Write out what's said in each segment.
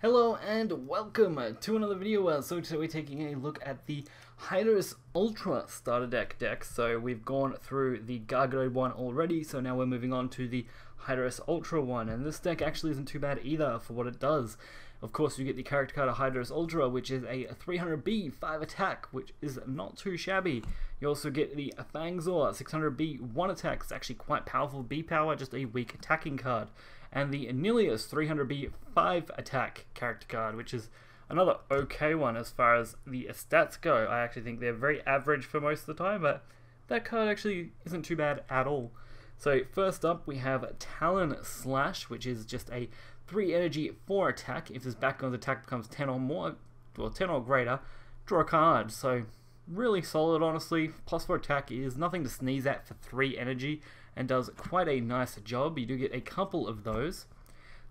Hello and welcome to another video. So today we're taking a look at the Hydorous Ultra starter deck. So we've gone through the Gargoyle one already, so now we're moving on to the Hydorous Ultra one, and this deck actually isn't too bad either for what it does. Of course, you get the character card of Hydorous Ultra, which is a 300B 5 attack, which is not too shabby. You also get the Fangzor 600B 1 attack. It's actually quite powerful B power, just a weak attacking card. And the Nilius 300B 5 attack character card, which is another okay one as far as the stats go. I actually think they're very average for most of the time, but that card actually isn't too bad at all. So first up we have Talon Slash, which is just a 3 energy 4 attack. If this Bakugan's attack becomes 10 or more, well 10 or greater, draw a card. So really solid, honestly. Plus 4 attack is nothing to sneeze at for 3 energy and does quite a nice job. You do get a couple of those.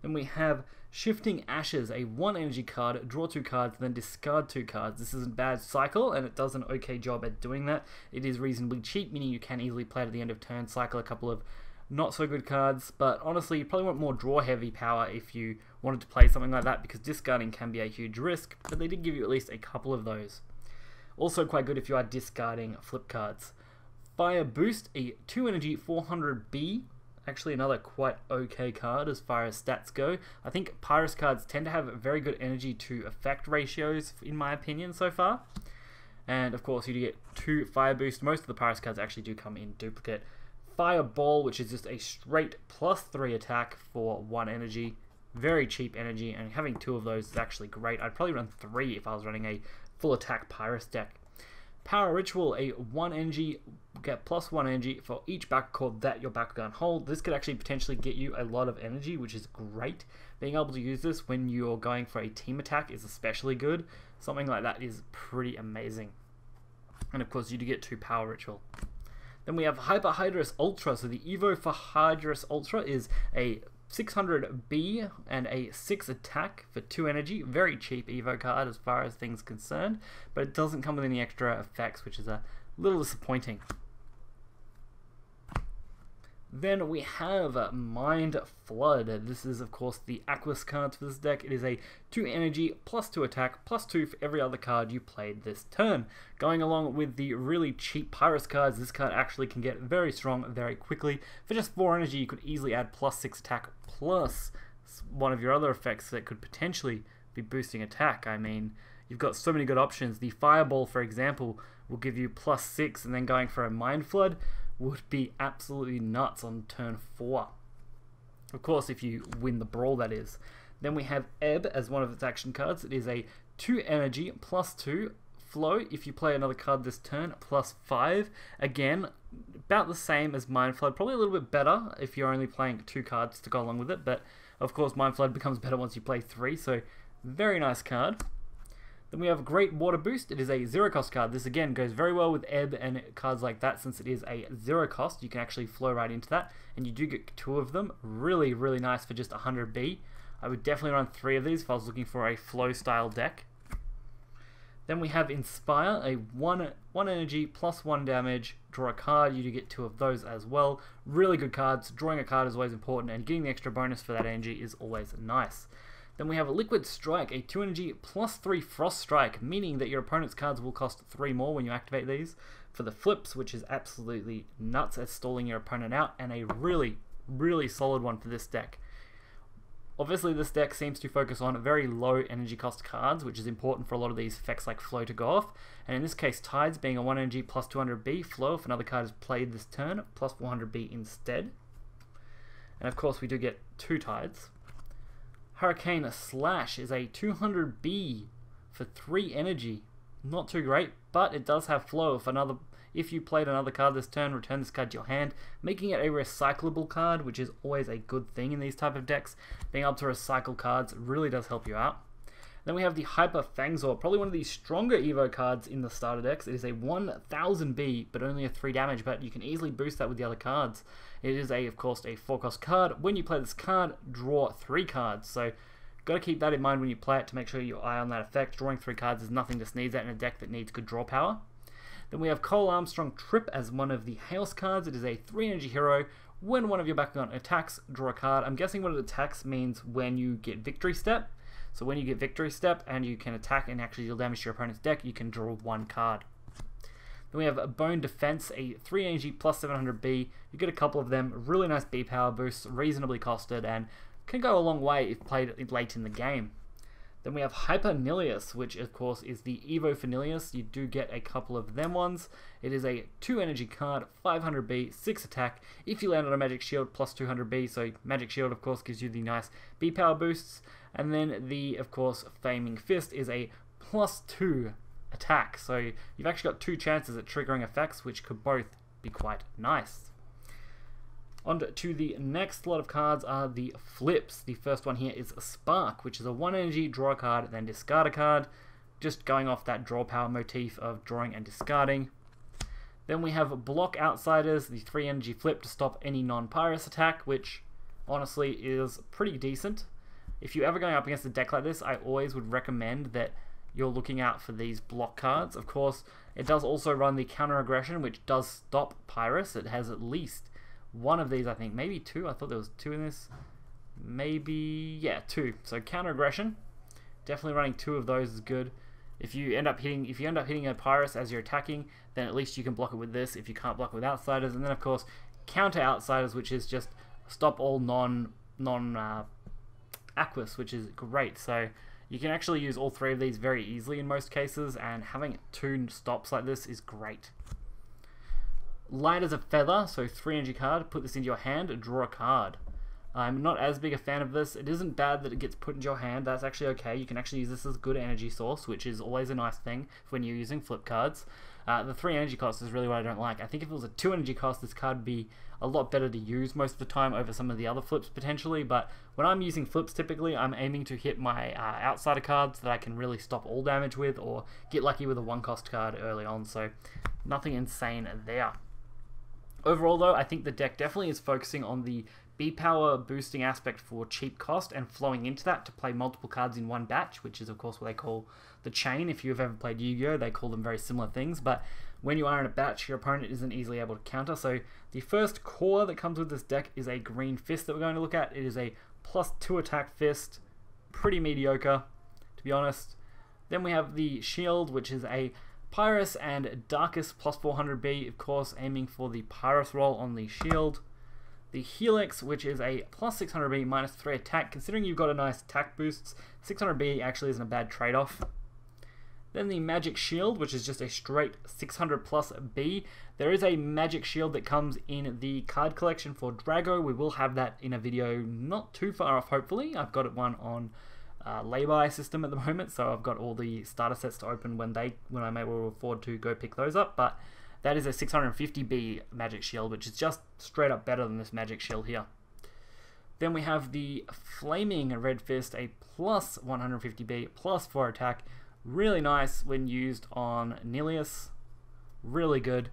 Then we have Shifting Ashes, a 1 energy card, draw 2 cards, then discard 2 cards. This is a bad cycle, and it does an okay job at doing that. It is reasonably cheap, meaning you can easily play it at the end of turn, cycle a couple of not so good cards, but honestly you probably want more draw heavy power if you wanted to play something like that, because discarding can be a huge risk, but they did give you at least a couple of those. Also quite good if you are discarding flip cards. Fire Boost, a 2 energy 400B, actually another quite okay card as far as stats go. I think Pyrus cards tend to have very good energy to effect ratios in my opinion so far. And of course you do get 2 Fire Boost. Most of the Pyrus cards actually do come in duplicate. Fireball, which is just a straight plus 3 attack for 1 energy. Very cheap energy, and having 2 of those is actually great. I'd probably run 3 if I was running a full attack Pyrus deck. Power Ritual, a 1 energy, get plus 1 energy for each Bakugan that your Bakugan hold. This could actually potentially get you a lot of energy, which is great. Being able to use this when you're going for a team attack is especially good. Something like that is pretty amazing. And of course you do get 2 Power Ritual. Then we have Hyper Hydorous Ultra. So the Evo for Hydorous Ultra is a 600B and a 6 attack for 2 energy. Very cheap Evo card as far as things concerned, but it doesn't come with any extra effects, which is a little disappointing. Then we have Mind Flood. This is of course the Aquas cards for this deck. It is a 2 energy plus 2 attack plus 2 for every other card you played this turn. Going along with the really cheap Pyrus cards, this card actually can get very strong very quickly. For just 4 energy you could easily add plus 6 attack plus one of your other effects that could potentially be boosting attack. I mean, you've got so many good options. The Fireball, for example, will give you plus 6, and then going for a Mind Flood would be absolutely nuts on turn 4. Of course, if you win the brawl, that is. Then we have Ebb as one of its action cards. It is a 2 energy plus 2 flow. If you play another card this turn, plus 5. Again, about the same as Mind Flood. Probably a little bit better if you're only playing 2 cards to go along with it. But of course, Mind Flood becomes better once you play 3. So very nice card. Then we have Great Water Boost. It is a 0 cost card. This again goes very well with Ebb and cards like that, since it is a 0 cost. You can actually flow right into that, and you do get 2 of them. Really, really nice for just 100B. I would definitely run 3 of these if I was looking for a flow style deck. Then we have Inspire, a 1 energy plus 1 damage, draw a card. You do get 2 of those as well. Really good cards. Drawing a card is always important, and getting the extra bonus for that energy is always nice. Then we have a Liquid Strike, a 2 energy plus 3 Frost Strike, meaning that your opponent's cards will cost 3 more when you activate these for the flips, which is absolutely nuts at stalling your opponent out, and a really, really solid one for this deck. Obviously this deck seems to focus on very low energy cost cards, which is important for a lot of these effects like Flow to go off, and in this case Tides being a 1 energy plus 200B flow if another card is played this turn, plus 400B instead. And of course we do get 2 Tides. Hurricane Slash is a 200B for 3 energy. Not too great, but it does have flow. If you played another card this turn, return this card to your hand, making it a recyclable card, which is always a good thing in these type of decks. Being able to recycle cards really does help you out. Then we have the Hyper Fangzor, probably one of the stronger Evo cards in the starter decks. It is a 1000B, but only a 3 damage, but you can easily boost that with the other cards. It is, of course, a 4 cost card. When you play this card, draw 3 cards. So, got to keep that in mind when you play it to make sure your eye on that effect. Drawing 3 cards is nothing to sneeze at in a deck that needs good draw power. Then we have Cole Armstrong Trip as one of the Hails cards. It is a 3 energy hero. When one of your Bakugan attacks, draw a card. I'm guessing what it attacks means when you get Victory Step. So when you get Victory Step and you can attack and actually deal damage to your opponent's deck, you can draw 1 card. Then we have a Bone Defense, a 3 energy plus 700B. You get a couple of them, really nice B power boosts, reasonably costed, and can go a long way if played late in the game. Then we have Hyper Nilius, which of course is the Evo for Nilius. You do get a couple of them ones. It is a 2 energy card, 500B, 6 attack. If you land on a Magic Shield, plus 200B. So Magic Shield of course gives you the nice B power boosts. And then the, of course, Flaming Fist is a plus 2 attack. So you've actually got 2 chances at triggering effects, which could both be quite nice. On to the next lot of cards are the flips. The first one here is Spark, which is a 1 energy, draw a card, then discard a card. Just going off that draw power motif of drawing and discarding. Then we have Block Outsiders, the 3 energy flip to stop any non-Pyrus attack, which honestly is pretty decent. If you're ever going up against a deck like this, I always would recommend that you're looking out for these block cards. Of course, it does also run the counter aggression, which does stop Pyrus. It has at least one of these, I think, maybe 2. I thought there was 2 in this. Maybe, yeah, 2. So counter aggression, definitely running 2 of those is good. If you end up hitting a Pyrus as you're attacking, then at least you can block it with this. If you can't block it with Outsiders, and then of course counter Outsiders, which is just stop all non-Aquas, which is great. So you can actually use all 3 of these very easily in most cases, and having 2 stops like this is great. Light as a Feather, so 3 energy card, put this into your hand, draw a card. I'm not as big a fan of this. It isn't bad that it gets put into your hand, that's actually okay. You can actually use this as a good energy source, which is always a nice thing when you're using flip cards. The 3 energy cost is really what I don't like. I think if it was a 2 energy cost, this card would be a lot better to use most of the time over some of the other flips potentially, but when I'm using flips typically, I'm aiming to hit my outsider cards that I can really stop all damage with, or get lucky with a 1 cost card early on, so nothing insane there. Overall though, I think the deck definitely is focusing on the B-power boosting aspect for cheap cost and flowing into that to play multiple cards in one batch, which is of course what they call the chain. If you've ever played Yu-Gi-Oh, they call them very similar things, but when you are in a batch, your opponent isn't easily able to counter. So the first core that comes with this deck is a green fist that we're going to look at. It is a plus 2 attack fist, pretty mediocre to be honest. Then we have the shield, which is a Pyrus and Darkest plus 400B, of course aiming for the Pyrus roll on the shield. The Helix, which is a plus 600B minus 3 attack. Considering you've got a nice attack boosts, 600B actually isn't a bad trade-off. Then the Magic Shield, which is just a straight 600 plus B. There is a Magic Shield that comes in the card collection for Drago. We will have that in a video not too far off, hopefully. I've got one on lay-by system at the moment, so I've got all the starter sets to open when I'm able to afford to go pick those up, but that is a 650B Magic Shield, which is just straight up better than this Magic Shield here. Then we have the Flaming Red Fist, a plus 150B, plus 4 attack. Really nice when used on Nilius. Really good.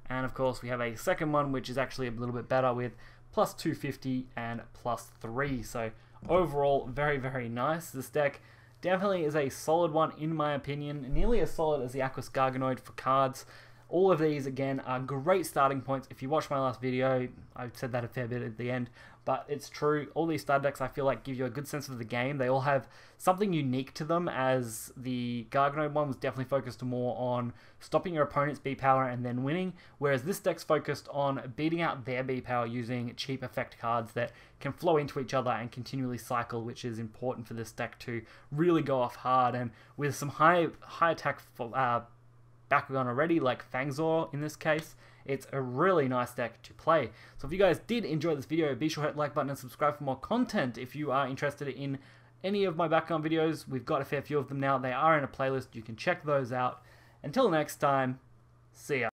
And of course we have a second one, which is actually a little bit better with plus 250 and plus 3. So overall, very, very nice. This deck definitely is a solid one in my opinion. Nearly as solid as the Aquos Garganoid for cards. All of these, again, are great starting points. If you watched my last video, I said that a fair bit at the end, but it's true. All these starter decks, I feel like, give you a good sense of the game. They all have something unique to them, as the Garganoid one was definitely focused more on stopping your opponent's B-power and then winning, whereas this deck's focused on beating out their B-power using cheap effect cards that can flow into each other and continually cycle, which is important for this deck to really go off hard. And with some high attack Bakugan already, like Fangzor in this case, it's a really nice deck to play. So if you guys did enjoy this video, be sure to hit the like button and subscribe for more content. If you are interested in any of my Bakugan videos, we've got a fair few of them now. They are in a playlist. You can check those out. Until next time, see ya.